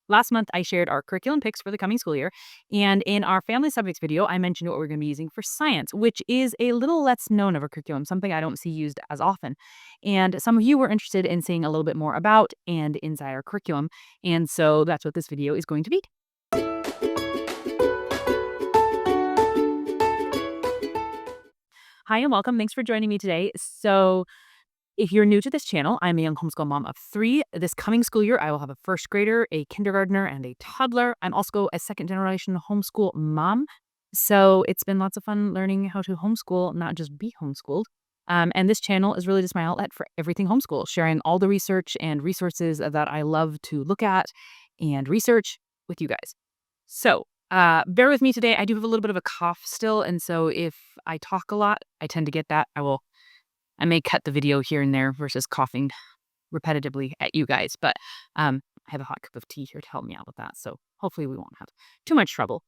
Last month, I shared our curriculum picks for the coming school year. And in our family subjects video, I mentioned what we're going to be using for science, which is a little less known of a curriculum, something I don't see used as often. And some of you were interested in seeing a little bit more about and inside our curriculum. And so that's what this video is going to be. Hi and welcome. Thanks for joining me today. So if you're new to this channel, I'm a young homeschool mom of 3. This coming school year, I will have a first grader, a kindergartner, and a toddler. I'm also a second generation homeschool mom. So it's been lots of fun learning how to homeschool, not just be homeschooled. And this channel is really just my outlet for everything homeschool, sharing all the research and resources that I love to look at and research with you guys. So bear with me today. I do have a little bit of a cough still. And so if I talk a lot, I tend to get that. I may cut the video here and there versus coughing repetitively at you guys, but I have a hot cup of tea here to help me out with that. So hopefully we won't have too much trouble.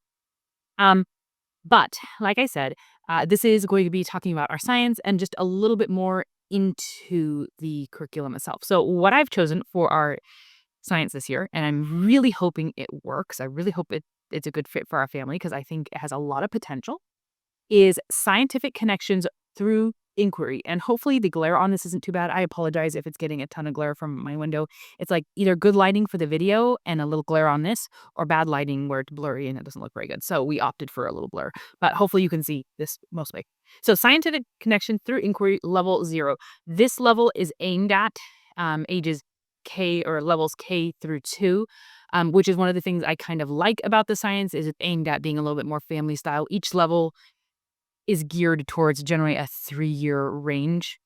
But like I said, this is going to be talking about our science and just a little bit more into the curriculum itself. So what I've chosen for our science this year, and I'm really hoping it works. I really hope it's a good fit for our family because I think it has a lot of potential, is scientific connections through inquiry. And hopefully the glare on this isn't too bad. I apologize if it's getting a ton of glare from my window. It's like either good lighting for the video and a little glare on this, or bad lighting where it's blurry and it doesn't look very good. So we opted for a little blur, but hopefully you can see this mostly. So scientific connection through inquiry level 0. This level is aimed at ages K or levels K through 2. Which is one of the things I kind of like about the science, is it's aimed at being a little bit more family style. Each level is geared towards generally a 3-year range.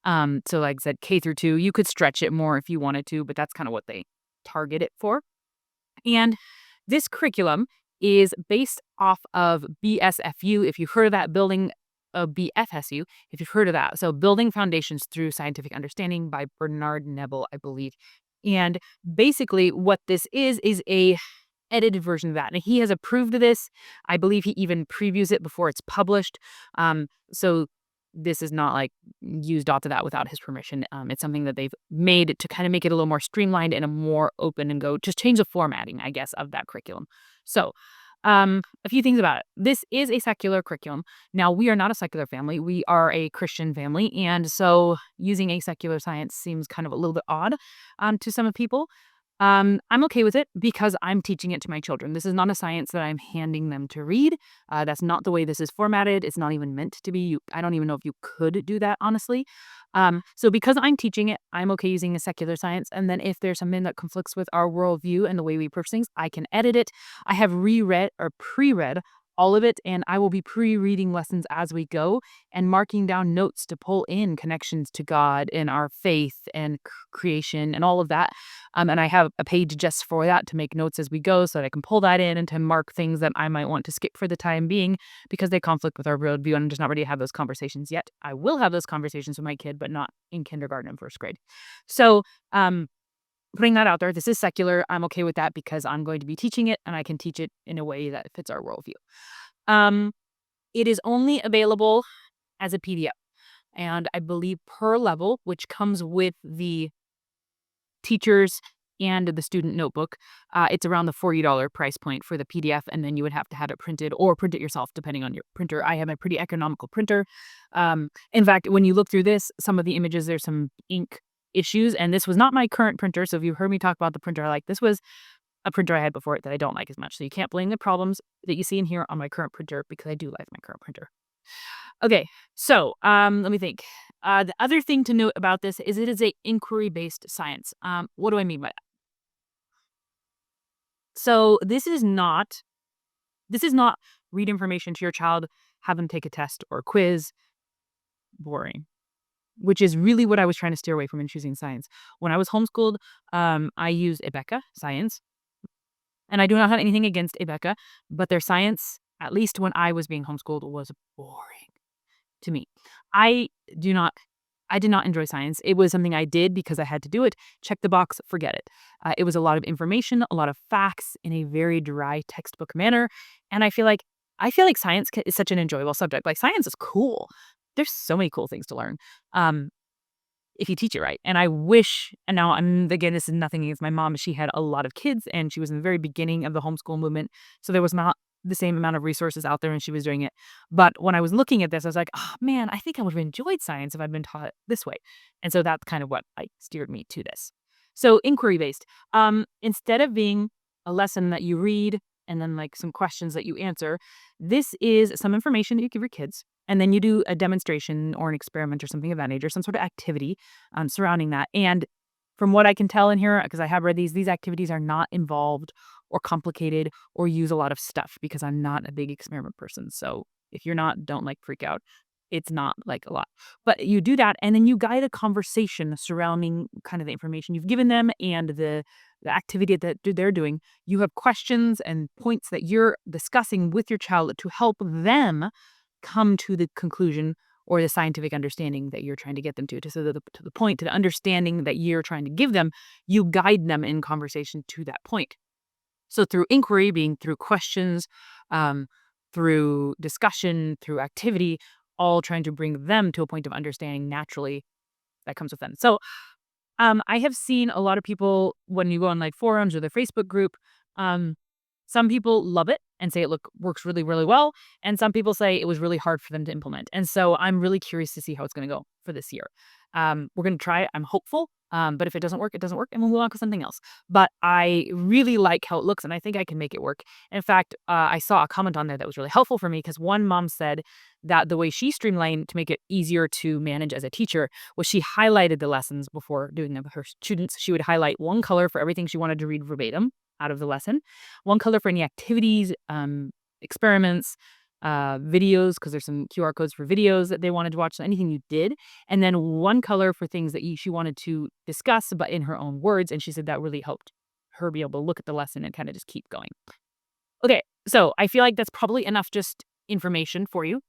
So like I said, K through 2, you could stretch it more if you wanted to, but that's kind of what they target it for. And this curriculum is based off of BSFU. If you've heard of that, building BFSU, if you've heard of that. So Building Foundations Through Scientific Understanding by Bernard Nebel, I believe. And basically what this is a edited version of that. And he has approved of this. I believe he even previews it before it's published. So this is not like used off of that without his permission. It's something that they've made to kind of make it a little more streamlined and a more open and go, just change the formatting, I guess, of that curriculum. So a few things about it. This is a secular curriculum. Now, we are not a secular family. We are a Christian family. And so using a secular science seems kind of a little bit odd to some people. I'm okay with it because I'm teaching it to my children. This is not a science that I'm handing them to read. That's not the way this is formatted. It's not even meant to be. I don't even know if you could do that, honestly. So because I'm teaching it, I'm okay using a secular science. And then if there's something that conflicts with our worldview and the way we approach things, I can edit it. I have reread or pre-read all of it, and I will be pre-reading lessons as we go and marking down notes to pull in connections to God and our faith and creation and all of that. And I have a page just for that to make notes as we go so that I can pull that in and to mark things that I might want to skip for the time being because they conflict with our worldview, and I'm just not ready to have those conversations yet. I will have those conversations with my kid, but not in kindergarten and first grade. So, putting that out there, this is secular. I'm okay with that because I'm going to be teaching it and I can teach it in a way that fits our worldview. It is only available as a PDF, and I believe per level, which comes with the teachers and the student notebook, it's around the $40 price point for the PDF, and then you would have to have it printed or print it yourself depending on your printer. I have a pretty economical printer. In fact, when you look through this, some of the images, there's some ink issues, and this was not my current printer. So if you heard me talk about the printer I like, this was a printer I had before it that I don't like as much. So you can't blame the problems that you see in here on my current printer because I do like my current printer. Okay, so let me think. The other thing to note about this is it is a inquiry-based science. What do I mean by that? So this is not read information to your child, have them take a test or a quiz. Boring. Which is really what I was trying to steer away from in choosing science. When I was homeschooled, I used Abeka Science. And I do not have anything against Abeka, but their science, at least when I was being homeschooled, was boring to me. I did not enjoy science. It was something I did because I had to do it. Check the box, forget it. It was a lot of information, a lot of facts in a very dry textbook manner. And I feel like science is such an enjoyable subject. Like, science is cool. There's so many cool things to learn. if you teach it right. And I wish, and now again, this is nothing against my mom. She had a lot of kids and she was in the very beginning of the homeschool movement. So there was not the same amount of resources out there and she was doing it. But when I was looking at this, I was like, oh man, I think I would have enjoyed science if I'd been taught it this way. And so that's kind of what steered me to this. So inquiry based. Instead of being a lesson that you read and then like some questions that you answer, this is some information that you give your kids. And then you do a demonstration or an experiment or something of that nature, some sort of activity surrounding that. And from what I can tell in here, because I have read these activities are not involved or complicated or use a lot of stuff because I'm not a big experiment person. So if you're not, don't like freak out. It's not like a lot. But you do that and then you guide a conversation surrounding kind of the information you've given them and the activity that they're doing. You have questions and points that you're discussing with your child to help them come to the conclusion or the scientific understanding that you're trying to get them to the point, to the understanding that you're trying to give them, you guide them in conversation to that point. So through inquiry, being through questions, um, through discussion, through activity, all trying to bring them to a point of understanding naturally that comes with them. So I have seen a lot of people when you go on like forums or the Facebook group, um, some people love it and say works really, really well. And some people say it was really hard for them to implement. And so I'm really curious to see how it's going to go for this year. We're going to try it. I'm hopeful. But if it doesn't work, it doesn't work and we'll move on to something else. But I really like how it looks and I think I can make it work. In fact, I saw a comment on there that was really helpful for me because one mom said that the way she streamlined to make it easier to manage as a teacher was she highlighted the lessons before doing them with her students. She would highlight one color for everything she wanted to read verbatim out of the lesson, one color for any activities, experiments, videos, because there's some QR codes for videos that they wanted to watch, so anything you did, and then one color for things that she wanted to discuss, but in her own words, and she said that really helped her be able to look at the lesson and kind of just keep going. Okay, so I feel like that's probably enough just information for you.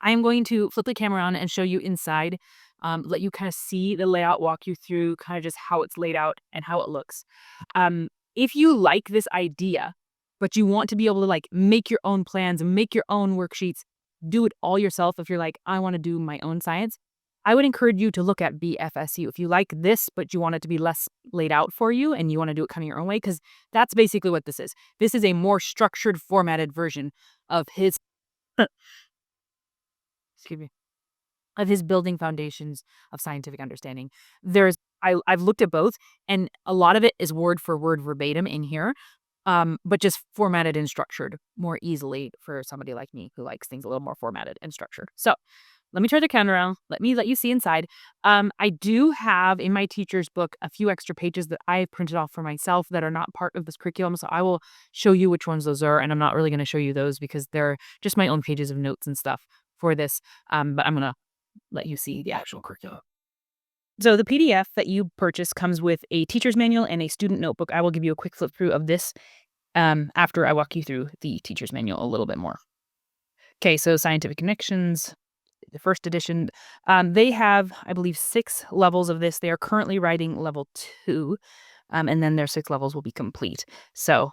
I am going to flip the camera on and show you inside, let you kind of see the layout, walk you through kind of just how it's laid out and how it looks. If you like this idea, but you want to be able to like make your own plans and make your own worksheets, do it all yourself. If you're like, I want to do my own science, I would encourage you to look at BFSU. If you like this, but you want it to be less laid out for you and you want to do it kind of your own way, because that's basically what this is. This is a more structured, formatted version of his, excuse me, of his building foundations of scientific understanding. I've looked at both, and a lot of it is word for word verbatim in here, but just formatted and structured more easily for somebody like me who likes things a little more formatted and structured. So let me turn the camera around. Let me let you see inside. I do have in my teacher's book a few extra pages that I printed off for myself that are not part of this curriculum. So I will show you which ones those are. And I'm not really going to show you those because they're just my own pages of notes and stuff for this. But I'm going to let you see the actual curriculum. So the PDF that you purchase comes with a teacher's manual and a student notebook. I will give you a quick flip through of this after I walk you through the teacher's manual a little bit more. Okay, so Scientific Connections, the first edition, they have, I believe, 6 levels of this. They are currently writing level 2, and then their 6 levels will be complete. So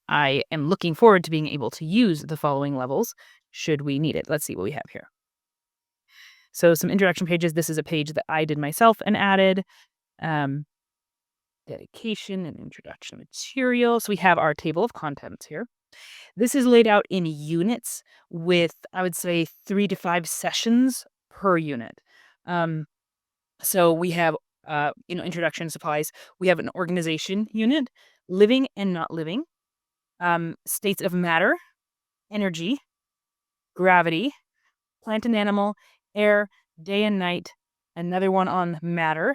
I am looking forward to being able to use the following levels should we need it. Let's see what we have here. So some introduction pages. This is a page that I did myself and added. Dedication and introduction material. So we have our table of contents here. This is laid out in units with, I would say, 3 to 5 sessions per unit. So we have, introduction supplies. We have an organization unit, living and not living, states of matter, energy, gravity, plant and animal, air, day and night, another one on matter,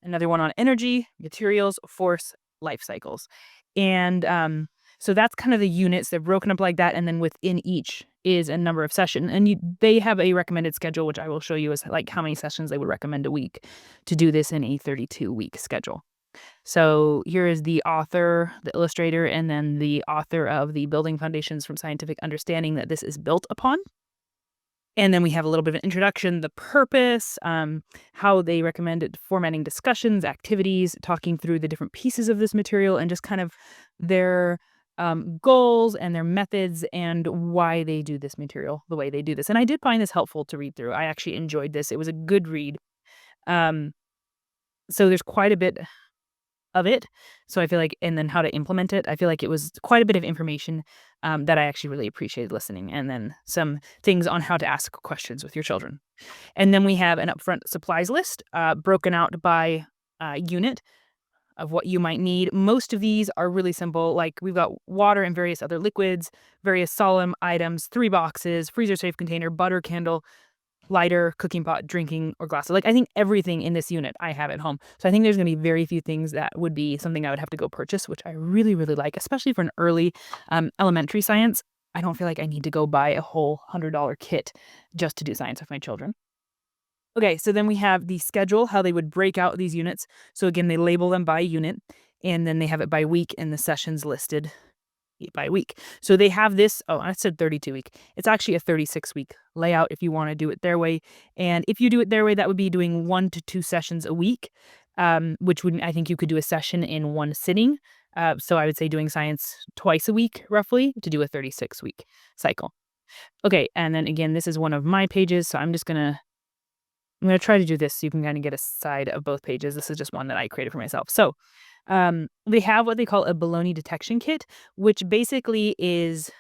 another one on energy, materials, force, life cycles. And so that's kind of the units. They're broken up like that. And then within each is a number of sessions. And they have a recommended schedule, which I will show you is like how many sessions they would recommend a week to do this in a 32-week schedule. So here is the author, the illustrator, and then the author of the Building Foundations from Scientific Understanding that this is built upon. And then we have a little bit of an introduction, the purpose, how they recommended formatting discussions, activities, talking through the different pieces of this material, and just kind of their goals and their methods and why they do this material the way they do this. And I did find this helpful to read through. I actually enjoyed this. It was a good read. Um, so there's quite a bit of it. So I feel like, and then how to implement it. I feel like it was quite a bit of information that I actually really appreciated listening, and then some things on how to ask questions with your children. And then we have an upfront supplies list broken out by unit of what you might need. Most of these are really simple. Like we've got water and various other liquids, various solemn items, 3 boxes, freezer safe container, butter, candle, lighter, cooking pot, drinking, or glasses. Like I think everything in this unit I have at home. So I think there's going to be very few things that would be something I would have to go purchase, which I really, really like, especially for an early elementary science. I don't feel like I need to go buy a whole $100 kit just to do science with my children. Okay, so then we have the schedule, how they would break out these units. So again, they label them by unit, and then they have it by week, and the sessions listed by week. So they have this, oh, I said 32-week. It's actually a 36-week layout if you want to do it their way. And if you do it their way, that would be doing 1 to 2 sessions a week, which would, I think you could do a session in one sitting. So I would say doing science twice a week, roughly, to do a 36-week cycle. Okay, and then again, this is one of my pages, so I'm gonna try to do this so you can kind of get a side of both pages. This is just one that I created for myself. So they have what they call a baloney detection kit, which basically is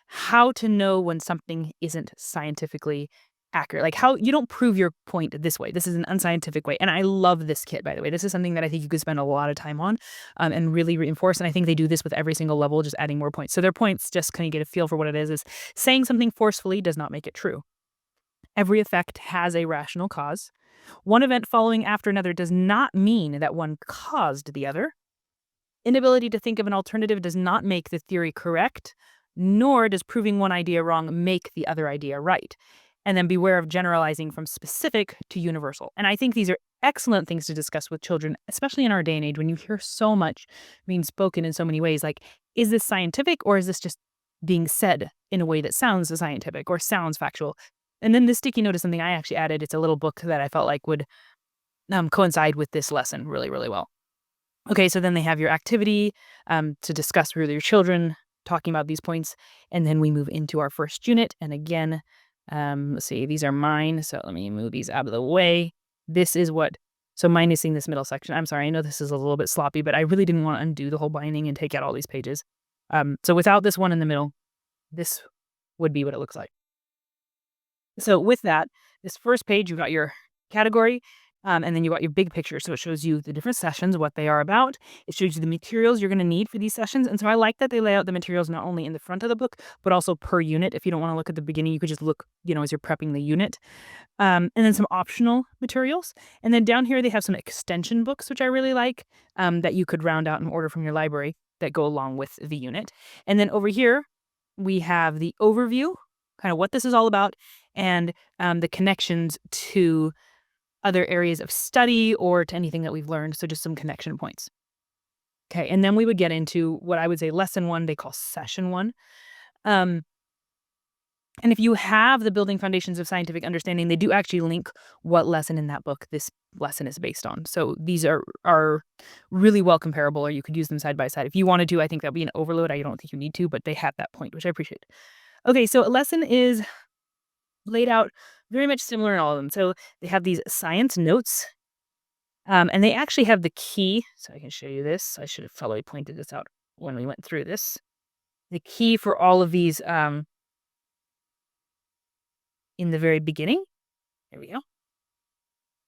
how to know when something isn't scientifically accurate. Like how you don't prove your point this way. This is an unscientific way. And I love this kit, by the way. This is something that I think you could spend a lot of time on and really reinforce. And I think they do this with every single level, just adding more points. So their points, just kind of get a feel for what it is saying something forcefully does not make it true. Every effect has a rational cause. One event following after another does not mean that one caused the other. Inability to think of an alternative does not make the theory correct, nor does proving one idea wrong make the other idea right. And then beware of generalizing from specific to universal. And I think these are excellent things to discuss with children, especially in our day and age when you hear so much being spoken in so many ways. Like, is this scientific or is this just being said in a way that sounds scientific or sounds factual? And then this sticky note is something I actually added. It's a little book that I felt like would coincide with this lesson really, really well. Okay, so then they have your activity to discuss with your children, talking about these points. And then we move into our first unit. And again, let's see, these are mine. So let me move these out of the way. This is so minusing this middle section. I'm sorry, I know this is a little bit sloppy, but I really didn't want to undo the whole binding and take out all these pages. So without this one in the middle, this would be what it looks like. So with that, this first page, you got your category, and then you got your big picture. So it shows you the different sessions, what they are about. It shows you the materials you're going to need for these sessions. And so I like that they lay out the materials not only in the front of the book, but also per unit. If you don't want to look at the beginning, you could just look, as you're prepping the unit. And then some optional materials. And then down here, they have some extension books, which I really like, that you could round out and order from your library that go along with the unit. And then over here, we have the overview, kind of what this is all about, and the connections to other areas of study or to anything that we've learned. So just some connection points. Okay, and then we would get into what I would say lesson 1, they call session 1. And if you have the Building Foundations of Scientific Understanding, they do actually link what lesson in that book this lesson is based on. So these are really well comparable, or you could use them side by side. If you wanted to, I think that would be an overload. I don't think you need to, but they have that point, which I appreciate. Okay, so a lesson is laid out very much similar in all of them. So they have these science notes, and they actually have the key. So I can show you this. I should have probably pointed this out when we went through this. The key for all of these in the very beginning. There we go.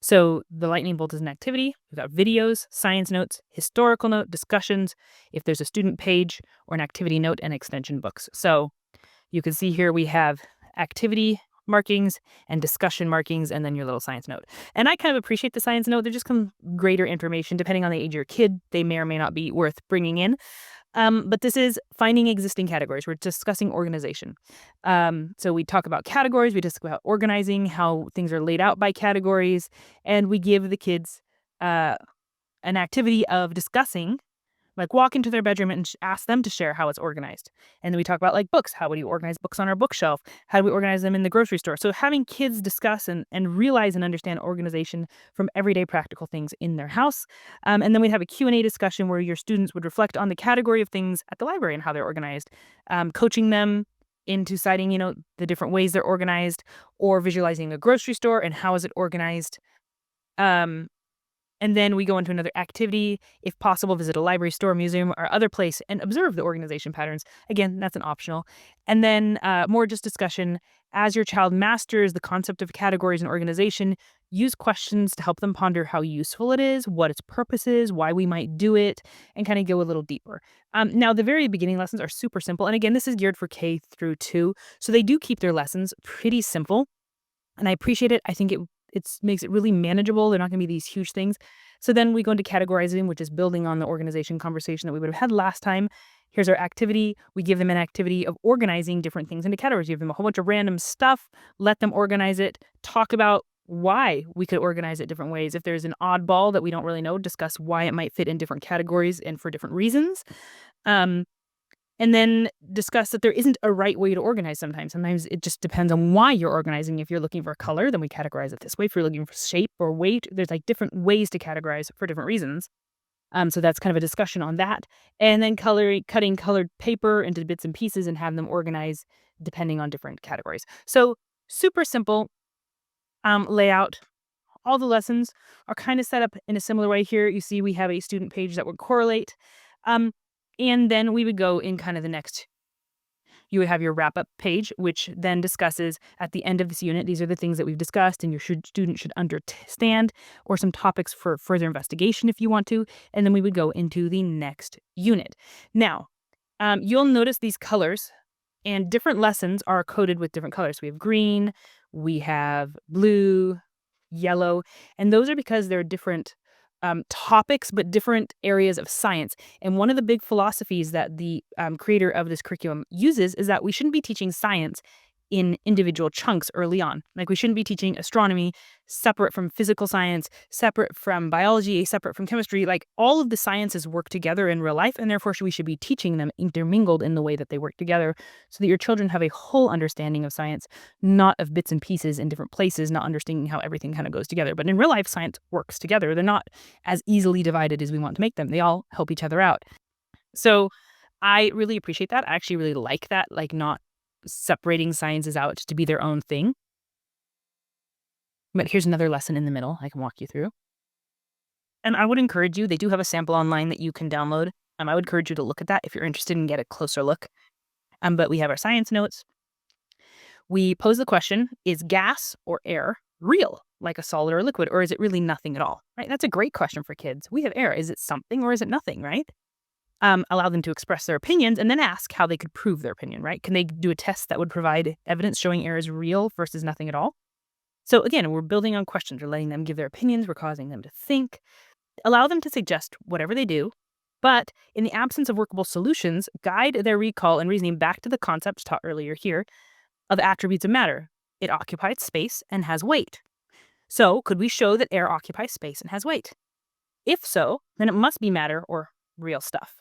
So the lightning bolt is an activity. We've got videos, science notes, historical note, discussions, if there's a student page or an activity note, and extension books. So you can see here we have activity markings and discussion markings, and then your little science note. And I kind of appreciate the science note. They're just some greater information. Depending on the age of your kid, they may or may not be worth bringing in. But this is finding existing categories. We're discussing organization. So we talk about categories. We discuss about organizing, how things are laid out by categories. And we give the kids an activity of discussing, like walk into their bedroom and ask them to share how it's organized. And then we talk about like books. How would you organize books on our bookshelf? How do we organize them in the grocery store? So having kids discuss and realize and understand organization from everyday practical things in their house. And then we'd have a Q&A discussion where your students would reflect on the category of things at the library and how they're organized, coaching them into citing, the different ways they're organized, or visualizing a grocery store and how is it organized. Um, and then we go into another activity. If possible, visit a library, store, museum, or other place and observe the organization patterns. Again, that's an optional. And then more just discussion. As your child masters the concept of categories and organization, use questions to help them ponder how useful it is, what its purpose is, why we might do it, and kind of go a little deeper. Now, the very beginning lessons are super simple. And again, this is geared for K through 2. So they do keep their lessons pretty simple. And I appreciate it. I think it makes it really manageable. They're not gonna be these huge things. So then we go into categorizing, which is building on the organization conversation that we would have had last time. Here's our activity. We give them an activity of organizing different things into categories. Give them a whole bunch of random stuff, let them organize it, talk about why we could organize it different ways. If there's an oddball that we don't really know, discuss why it might fit in different categories and for different reasons. Um, and then discuss that there isn't a right way to organize sometimes. Sometimes it just depends on why you're organizing. If you're looking for color, then we categorize it this way. If you're looking for shape or weight, there's like different ways to categorize for different reasons. So that's kind of a discussion on that. And then cutting colored paper into bits and pieces and have them organize depending on different categories. So super simple layout. All the lessons are kind of set up in a similar way here. You see we have a student page that would correlate. Um, and then we would go in kind of the next you would have your wrap up page, which then discusses at the end of this unit, these are the things that we've discussed and your student should understand, or some topics for further investigation if you want to. And then we would go into the next unit. Now, you'll notice these colors and different lessons are coded with different colors. We have green, we have blue, yellow, and those are because they're different topics, but different areas of science. And one of the big philosophies that the creator of this curriculum uses is that we shouldn't be teaching science in individual chunks early on. Like we shouldn't be teaching astronomy separate from physical science, separate from biology, separate from chemistry. Like all of the sciences work together in real life, and therefore we should be teaching them intermingled in the way that they work together so that your children have a whole understanding of science, not of bits and pieces in different places, not understanding how everything kind of goes together. But in real life, science works together. They're not as easily divided as we want to make them. They all help each other out. So I really appreciate that. I actually really like that, like not separating sciences out to be their own thing. But here's another lesson in the middle I can walk you through. And I would encourage you, they do have a sample online that you can download. I would encourage you to look at that if you're interested and get a closer look. But we have our science notes. We pose the question, is gas or air real, like a solid or a liquid, or is it really nothing at all? Right? That's a great question for kids. We have air. Is it something or is it nothing, right? Allow them to express their opinions and then ask how they could prove their opinion, right? Can they do a test that would provide evidence showing air is real versus nothing at all? So again, we're building on questions. We're letting them give their opinions. We're causing them to think. Allow them to suggest whatever they do. But in the absence of workable solutions, guide their recall and reasoning back to the concepts taught earlier here of attributes of matter. It occupies space and has weight. So could we show that air occupies space and has weight? If so, then it must be matter or real stuff.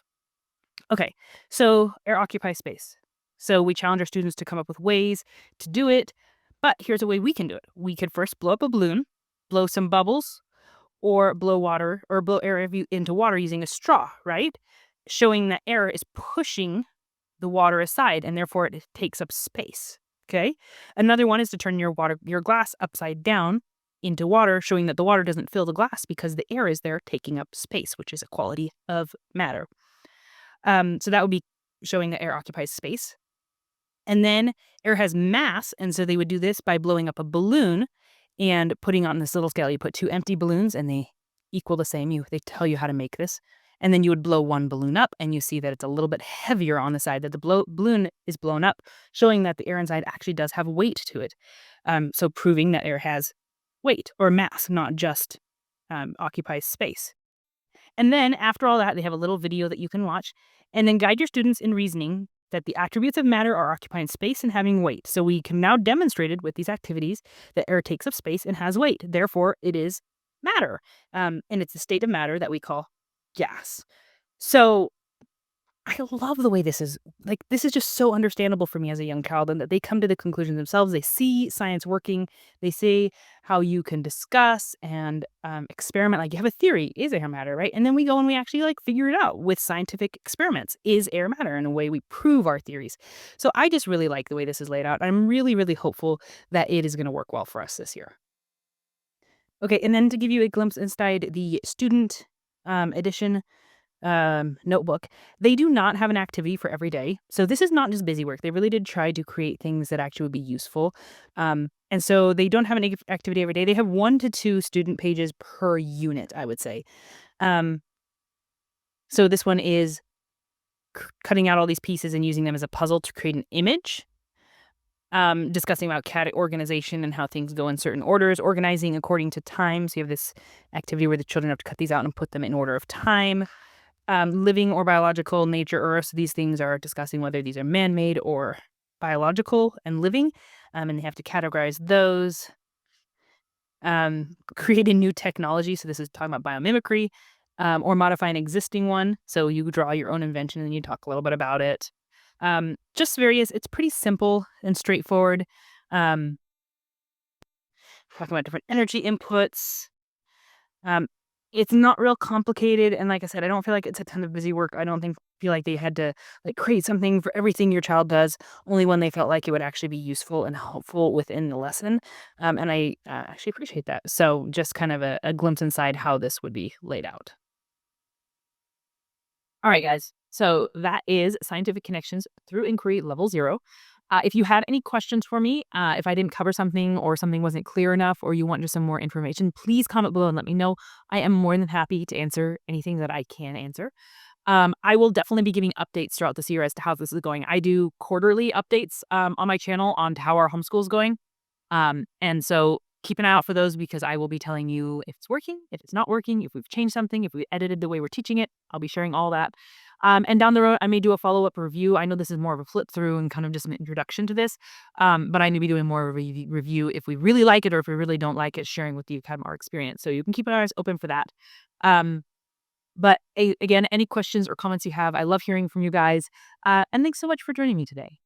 Okay, so air occupies space. So we challenge our students to come up with ways to do it, but here's a way we can do it. We could first blow up a balloon, blow some bubbles, or blow air into water using a straw, right? Showing that air is pushing the water aside and therefore it takes up space. Okay. Another one is to turn your glass upside down into water, showing that the water doesn't fill the glass because the air is there taking up space, which is a quality of matter. So that would be showing that air occupies space. And then air has mass, and so they would do this by blowing up a balloon and putting on this little scale. You put two empty balloons, and they equal the same. They tell you how to make this. And then you would blow one balloon up, and you see that it's a little bit heavier on the side, that the balloon is blown up, showing that the air inside actually does have weight to it. So proving that air has weight or mass, not just occupies space. And then after all that, they have a little video that you can watch and then guide your students in reasoning that the attributes of matter are occupying space and having weight. So we can now demonstrate it with these activities that air takes up space and has weight. Therefore, it is matter. And it's a state of matter that we call gas. So I love the way this is just so understandable for me as a young child, and that they come to the conclusion themselves. They see science working. They see how you can discuss and experiment. Like you have a theory, is air matter, right? And then we go and we actually figure it out with scientific experiments. Is air matter? In a way, we prove our theories. So I just really like the way this is laid out. I'm really, really hopeful that it is going to work well for us this year. Okay, and then to give you a glimpse inside the student edition notebook, they do not have an activity for every day. So this is not just busy work. They really did try to create things that actually would be useful. And so they don't have an activity every day. They have 1 to 2 student pages per unit, I would say. Um, so this one is cutting out all these pieces and using them as a puzzle to create an image. Discussing about cat organization and how things go in certain orders, organizing according to time. So you have this activity where the children have to cut these out and put them in order of time. Living or biological, nature, earth. So these things are discussing whether these are man-made or biological and living. And they have to categorize those. Create a new technology. So this is talking about biomimicry, or modify an existing one. So you draw your own invention and you talk a little bit about it. Just various. It's pretty simple and straightforward. Um, Talking about different energy inputs. Um, it's not real complicated, and like I said, I don't feel like it's a ton of busy work. I don't feel like they had to, like, create something for everything your child does, only when they felt like it would actually be useful and helpful within the lesson, and I, actually appreciate that. So just kind of a glimpse inside how this would be laid out. All right, guys. So that is Scientific Connections Through Inquiry Level 0. If you had any questions for me, if I didn't cover something or something wasn't clear enough or you want just some more information, please comment below and let me know. I am more than happy to answer anything that I can answer. I will definitely be giving updates throughout this year as to how this is going. I do quarterly updates on my channel on how our homeschool is going. And so keep an eye out for those because I will be telling you if it's working, if it's not working, if we've changed something, if we edited the way we're teaching it. I'll be sharing all that. And down the road, I may do a follow-up review. I know this is more of a flip through and kind of just an introduction to this. But I may be doing more of a review if we really like it or if we really don't like it, sharing with you kind of our experience. So you can keep your eyes open for that. Um, but again, any questions or comments you have, I love hearing from you guys. And thanks so much for joining me today.